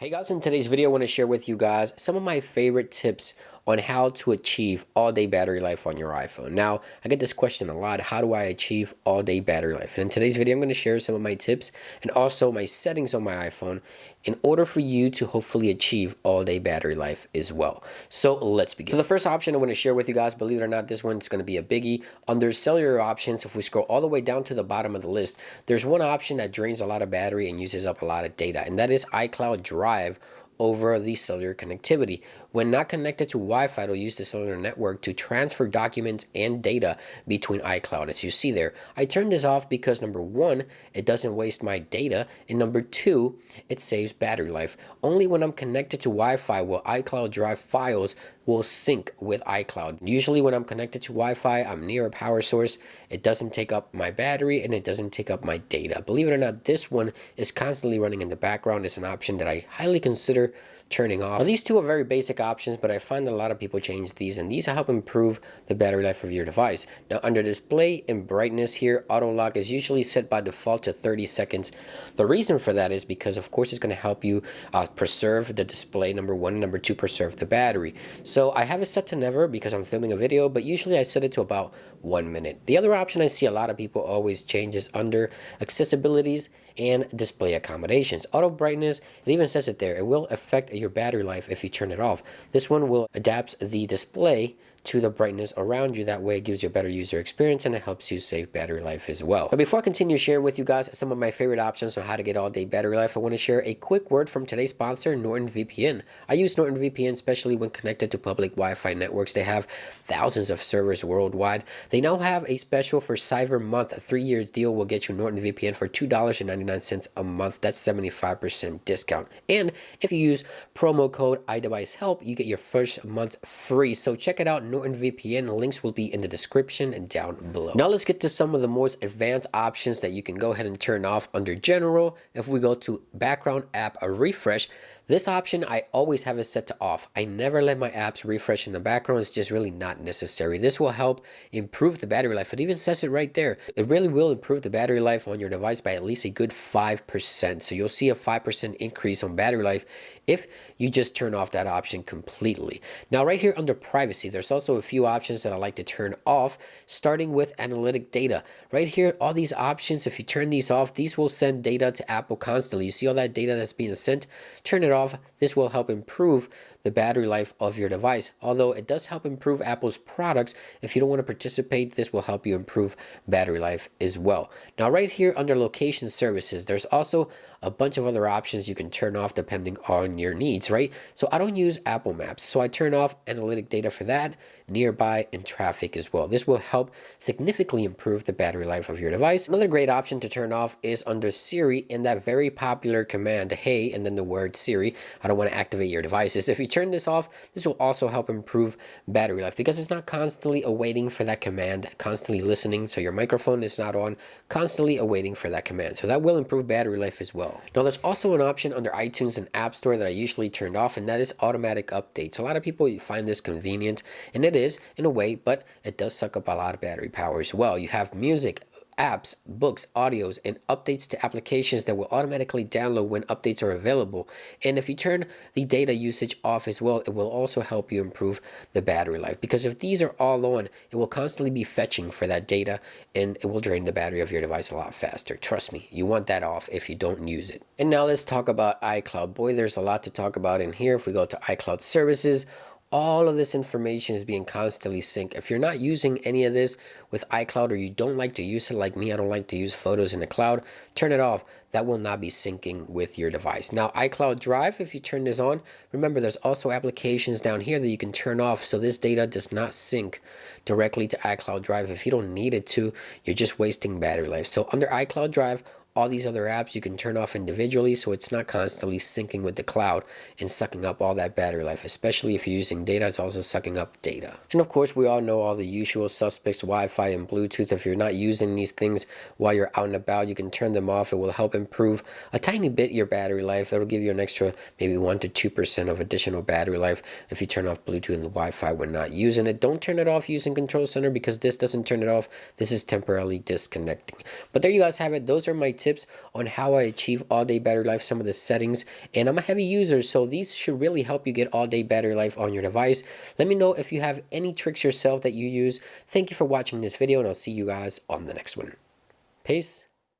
Hey guys, in today's video I want to share with you guys some of my favorite tips on how to achieve all-day battery life on your iPhone. Now, I get this question a lot, how do I achieve all-day battery life? And in today's video I'm going to share some of my tips and also my settings on my iPhone in order for you to hopefully achieve all-day battery life as well. So let's begin. So the first option I want to share with you guys, believe it or not, this one's going to be a biggie. Under cellular options, if we scroll all the way down to the bottom of the list, there's one option that drains a lot of battery and uses up a lot of data, and that is iCloud Drive over the cellular connectivity. When not connected to Wi-Fi, it'll use the cellular network to transfer documents and data between iCloud. As you see there, I turned this off because number one, it doesn't waste my data, and number two, it saves battery life. Only when I'm connected to Wi-Fi will iCloud Drive files will sync with iCloud. Usually when I'm connected to Wi-Fi, I'm near a power source, it doesn't take up my battery and it doesn't take up my data. Believe it or not, this one is constantly running in the background. It's an option that I highly consider turning off. Now, these two are very basic options, but I find that a lot of people change these, and these help improve the battery life of your device. Now, under display and brightness here, auto lock is usually set by default to 30 seconds. The reason for that is because, of course, it's going to help you preserve the display, number one, and number two, preserve the battery. So I have it set to never because I'm filming a video, but usually I set it to about 1 minute. The other option I see a lot of people always change is under accessibilities and display accommodations. Auto brightness, it even says it there, it will affect your battery life if you turn it off. This one will adapt the display to the brightness around you. That way it gives you a better user experience and it helps you save battery life as well. But before I continue sharing with you guys some of my favorite options on how to get all day battery life, I want to share a quick word from today's sponsor, NordVPN. I use NordVPN especially when connected to public Wi-Fi networks. They have thousands of servers worldwide. They now have a special for Cyber Month. A 3-year deal will get you NordVPN for $2.99 a month. That's 75% discount. And if you use promo code iDeviceHelp, you get your first month free. So check it out, NordVPN. Links will be in the description and down below. Now let's get to some of the most advanced options that you can go ahead and turn off under general. If we go to background app refresh, this option, I always have it set to off. I never let my apps refresh in the background. It's just really not necessary. This will help improve the battery life. It even says it right there. It really will improve the battery life on your device by at least a good 5%. So you'll see a 5% increase on battery life if you just turn off that option completely. Now right here under privacy, there's also a few options that I like to turn off, starting with analytic data. Right here, all these options, if you turn these off, these will send data to Apple constantly. You see all that data that's being sent? Turn it off. This will help improve the battery life of your device. Although it does help improve Apple's products, if you don't want to participate, this will help you improve battery life as well. Now right here under location services, there's also a bunch of other options you can turn off depending on your needs, right? So I don't use Apple Maps, so I turn off analytic data for that, nearby, and traffic as well. This will help significantly improve the battery life of your device. Another great option to turn off is under Siri in that very popular command, hey, and then the word Siri. I don't want to activate your devices. If you turn this off, this will also help improve battery life because it's not constantly awaiting for that command, constantly listening, so your microphone is not on, constantly awaiting for that command. So that will improve battery life as well. Now there's also an option under iTunes and App Store that I usually turned off, and that is automatic updates. A lot of people find this convenient, and it is in a way, but it does suck up a lot of battery power as well. You have music, apps, books, audios, and updates to applications that will automatically download when updates are available. And if you turn the data usage off as well, it will also help you improve the battery life, because if these are all on, it will constantly be fetching for that data and it will drain the battery of your device a lot faster. Trust me, you want that off if you don't use it. And now let's talk about iCloud. Boy, there's a lot to talk about in here. If we go to iCloud services, all of this information is being constantly synced. If you're not using any of this with iCloud, or you don't like to use it like me, I don't like to use photos in the cloud, turn it off. That will not be syncing with your device. Now, iCloud Drive, if you turn this on, remember there's also applications down here that you can turn off, so this data does not sync directly to iCloud Drive. If you don't need it to, you're just wasting battery life. So under iCloud Drive, all these other apps you can turn off individually, so it's not constantly syncing with the cloud and sucking up all that battery life, especially if you're using data. It's also sucking up data. And of course, we all know all the usual suspects, Wi-Fi and Bluetooth. If you're not using these things while you're out and about, you can turn them off. It will help improve a tiny bit your battery life. It'll give you an extra maybe 1 to 2% of additional battery life if you turn off Bluetooth and Wi-Fi when not using it. Don't turn it off using Control Center because this doesn't turn it off. This is temporarily disconnecting. But there you guys have it. Those are my tips on how I achieve all day battery life, some of the settings, and I'm a heavy user, so these should really help you get all day battery life on your device. Let me know if you have any tricks yourself that you use. Thank you for watching this video, and I'll see you guys on the next one. Peace.